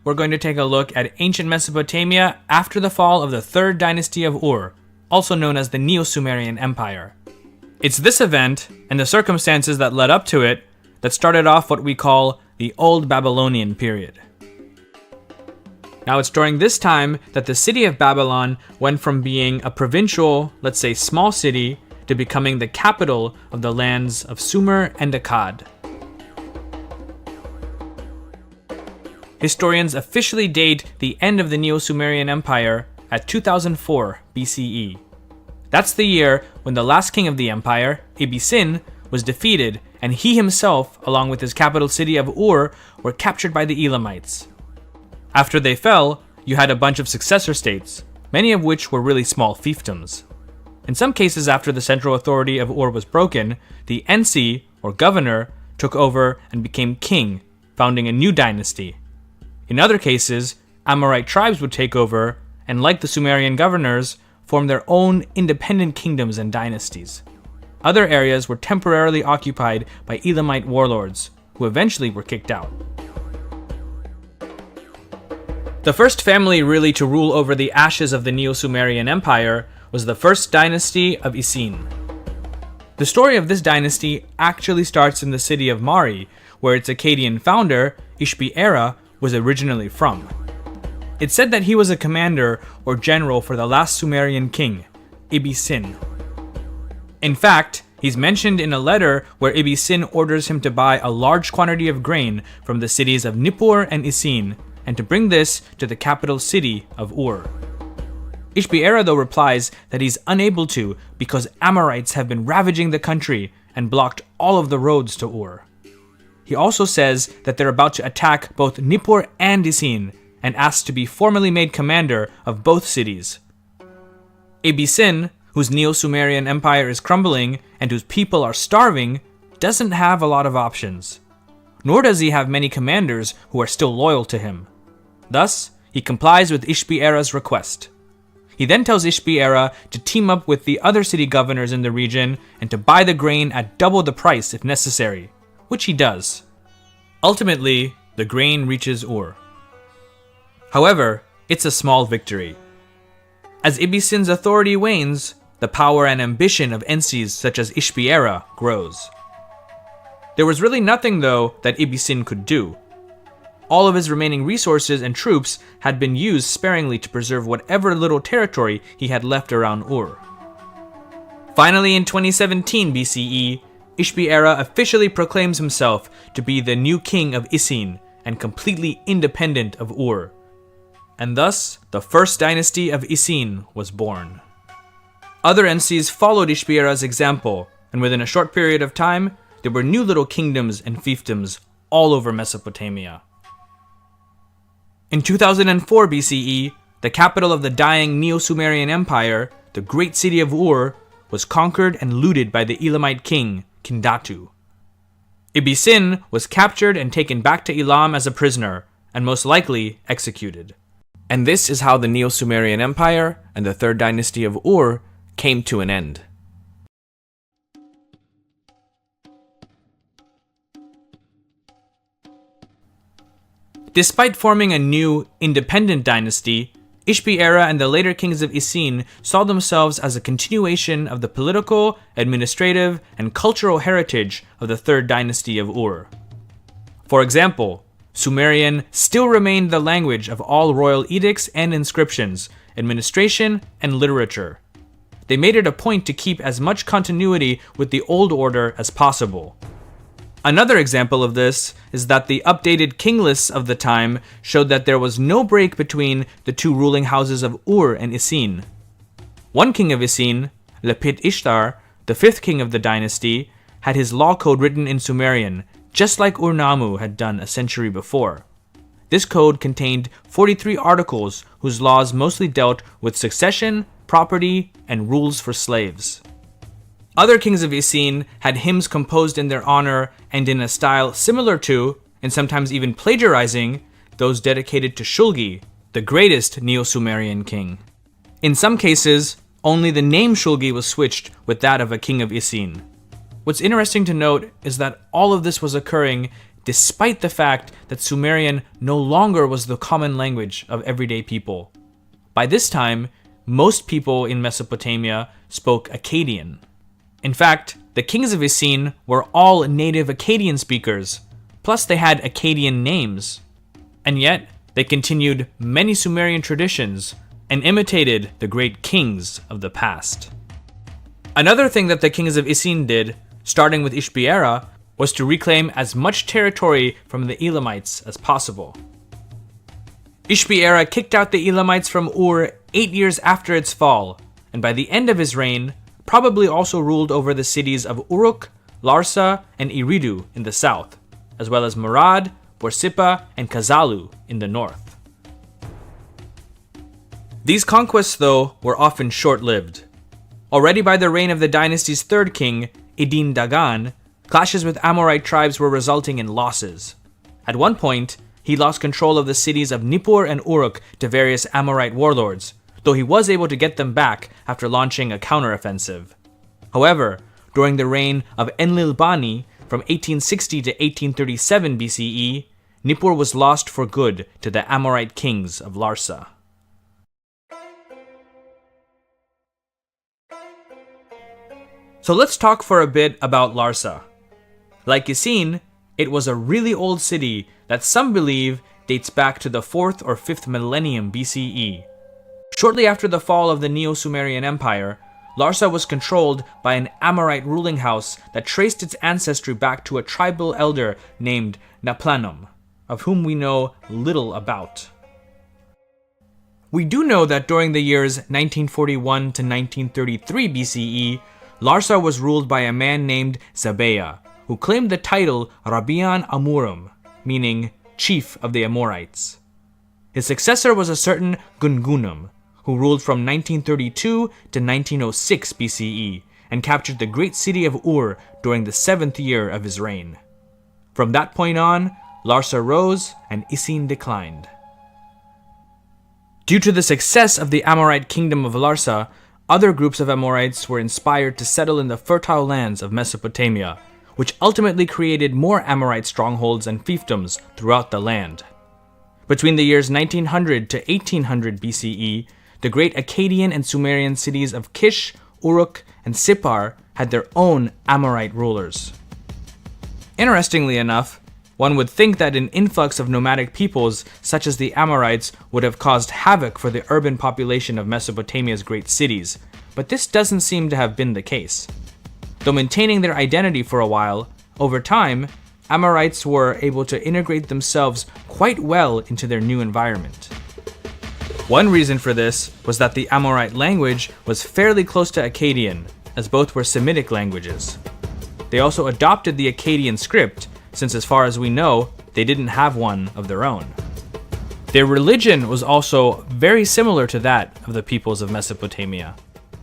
we're going to take a look at ancient Mesopotamia after the fall of the third dynasty of Ur, also known as the Neo-Sumerian Empire. It's this event, and the circumstances that led up to it, that started off what we call the Old Babylonian period. Now it's during this time that the city of Babylon went from being a provincial, let's say small city, to becoming the capital of the lands of Sumer and Akkad. Historians officially date the end of the Neo-Sumerian Empire at 2004 BCE. That's the year when the last king of the empire, Isin, was defeated, and he himself, along with his capital city of Ur, were captured by the Elamites. After they fell, you had a bunch of successor states, many of which were really small fiefdoms. In some cases, after the central authority of Ur was broken, the Ensi, or governor, took over and became king, founding a new dynasty. In other cases, Amorite tribes would take over, and like the Sumerian governors, form their own independent kingdoms and dynasties. Other areas were temporarily occupied by Elamite warlords, who eventually were kicked out. The first family really to rule over the ashes of the Neo-Sumerian Empire was the first dynasty of Isin. The story of this dynasty actually starts in the city of Mari, where its Akkadian founder, Ishbi-Era, was originally from. It's said that he was a commander or general for the last Sumerian king, Isin. In fact, he's mentioned in a letter where Isin orders him to buy a large quantity of grain from the cities of Nippur and Isin, and to bring this to the capital city of Ur. Ishbi-Era though replies that he's unable to because Amorites have been ravaging the country and blocked all of the roads to Ur. He also says that they're about to attack both Nippur and Isin, and asks to be formally made commander of both cities. Isin, whose Neo-Sumerian Empire is crumbling and whose people are starving, doesn't have a lot of options. Nor does he have many commanders who are still loyal to him. Thus, he complies with Ishbi-Era's request. He then tells Ishbi-Era to team up with the other city governors in the region and to buy the grain at double the price if necessary, which he does. Ultimately, the grain reaches Ur. However, it's a small victory. As Isin's authority wanes, the power and ambition of Ensis such as Ishbi-Era grows. There was really nothing, though, that Isin could do. All of his remaining resources and troops had been used sparingly to preserve whatever little territory he had left around Ur. Finally, in 2017 BCE, Ishbi-Era officially proclaims himself to be the new king of Isin and completely independent of Ur. And thus, the first dynasty of Isin was born. Other Ensis followed Ishbi-Era's example, and within a short period of time, there were new little kingdoms and fiefdoms all over Mesopotamia. In 2004 BCE, the capital of the dying Neo-Sumerian Empire, the great city of Ur, was conquered and looted by the Elamite king, Kindatu. Isin was captured and taken back to Elam as a prisoner, and most likely executed. And this is how the Neo-Sumerian Empire and the third dynasty of Ur came to an end. Despite forming a new, independent dynasty, Ishbi-Era and the later kings of Isin saw themselves as a continuation of the political, administrative, and cultural heritage of the third dynasty of Ur. For example, Sumerian still remained the language of all royal edicts and inscriptions, administration, and literature. They made it a point to keep as much continuity with the old order as possible. Another example of this is that the updated king lists of the time showed that there was no break between the two ruling houses of Ur and Isin. One king of Isin, Lapit Ishtar, the fifth king of the dynasty, had his law code written in Sumerian, just like Ur-Nammu had done a century before. This code contained 43 articles whose laws mostly dealt with succession, property, and rules for slaves. Other kings of Isin had hymns composed in their honor and in a style similar to, and sometimes even plagiarizing, those dedicated to Shulgi, the greatest Neo-Sumerian king. In some cases, only the name Shulgi was switched with that of a king of Isin. What's interesting to note is that all of this was occurring despite the fact that Sumerian no longer was the common language of everyday people. By this time, most people in Mesopotamia spoke Akkadian. In fact, the kings of Isin were all native Akkadian speakers, plus they had Akkadian names. And yet, they continued many Sumerian traditions and imitated the great kings of the past. Another thing that the kings of Isin did, starting with Ishbiera, was to reclaim as much territory from the Elamites as possible. Ishbiera kicked out the Elamites from Ur 8 years after its fall, and by the end of his reign, probably also ruled over the cities of Uruk, Larsa, and Eridu in the south, as well as Murad, Borsippa, and Kazalu in the north. These conquests, though, were often short-lived. Already by the reign of the dynasty's third king, Idin Dagan, clashes with Amorite tribes were resulting in losses. At one point, he lost control of the cities of Nippur and Uruk to various Amorite warlords, though he was able to get them back after launching a counteroffensive. However, during the reign of Enlil-bani, from 1860 to 1837 BCE, Nippur was lost for good to the Amorite kings of Larsa. So let's talk for a bit about Larsa. Like Isin, it was a really old city that some believe dates back to the 4th or 5th millennium BCE. Shortly after the fall of the Neo-Sumerian Empire, Larsa was controlled by an Amorite ruling house that traced its ancestry back to a tribal elder named Naplanum, of whom we know little about. We do know that during the years 1941 to 1933 BCE, Larsa was ruled by a man named Zabeya, who claimed the title Rabian Amurum, meaning chief of the Amorites. His successor was a certain Gungunum, who ruled from 1932 to 1906 BCE and captured the great city of Ur during the 7th year of his reign. From that point on, Larsa rose and Isin declined. Due to the success of the Amorite kingdom of Larsa, other groups of Amorites were inspired to settle in the fertile lands of Mesopotamia, which ultimately created more Amorite strongholds and fiefdoms throughout the land. Between the years 1900 to 1800 BCE, the great Akkadian and Sumerian cities of Kish, Uruk, and Sippar had their own Amorite rulers. Interestingly enough, one would think that an influx of nomadic peoples such as the Amorites would have caused havoc for the urban population of Mesopotamia's great cities, but this doesn't seem to have been the case. Though maintaining their identity for a while, over time, Amorites were able to integrate themselves quite well into their new environment. One reason for this was that the Amorite language was fairly close to Akkadian, as both were Semitic languages. They also adopted the Akkadian script, since as far as we know, they didn't have one of their own. Their religion was also very similar to that of the peoples of Mesopotamia.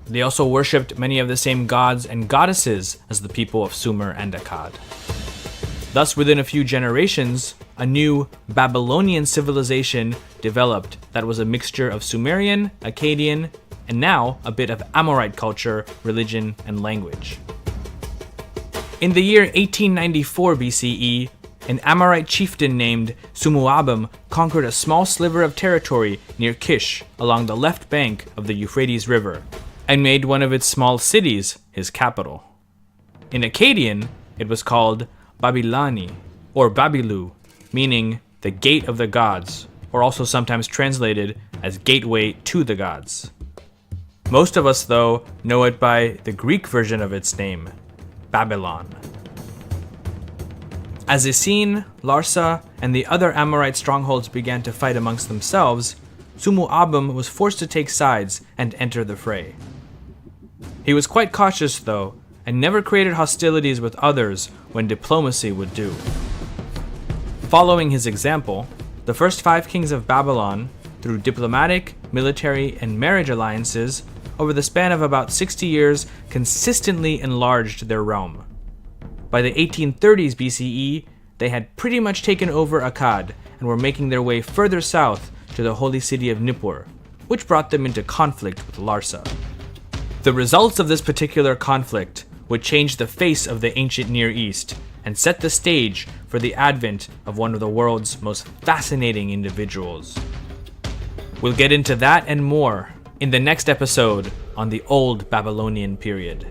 They also worshipped many of the same gods and goddesses as the people of Sumer and Akkad. Thus, within a few generations, a new Babylonian civilization developed that was a mixture of Sumerian, Akkadian, and now a bit of Amorite culture, religion, and language. In the year 1894 BCE, an Amorite chieftain named Sumuabum conquered a small sliver of territory near Kish along the left bank of the Euphrates River, and made one of its small cities his capital. In Akkadian, it was called Babylani, or Babilu, meaning the gate of the gods, or also sometimes translated as gateway to the gods. Most of us, though, know it by the Greek version of its name, Babylon. As Isin, Larsa, and the other Amorite strongholds began to fight amongst themselves, Sumuabum was forced to take sides and enter the fray. He was quite cautious, though, and never created hostilities with others when diplomacy would do. Following his example, the first 5 kings of Babylon, through diplomatic, military, and marriage alliances, over the span of about 60 years, consistently enlarged their realm. By the 1830s BCE, they had pretty much taken over Akkad and were making their way further south to the holy city of Nippur, which brought them into conflict with Larsa. The results of this particular conflict would change the face of the ancient Near East, and set the stage for the advent of one of the world's most fascinating individuals. We'll get into that and more in the next episode on the Old Babylonian period.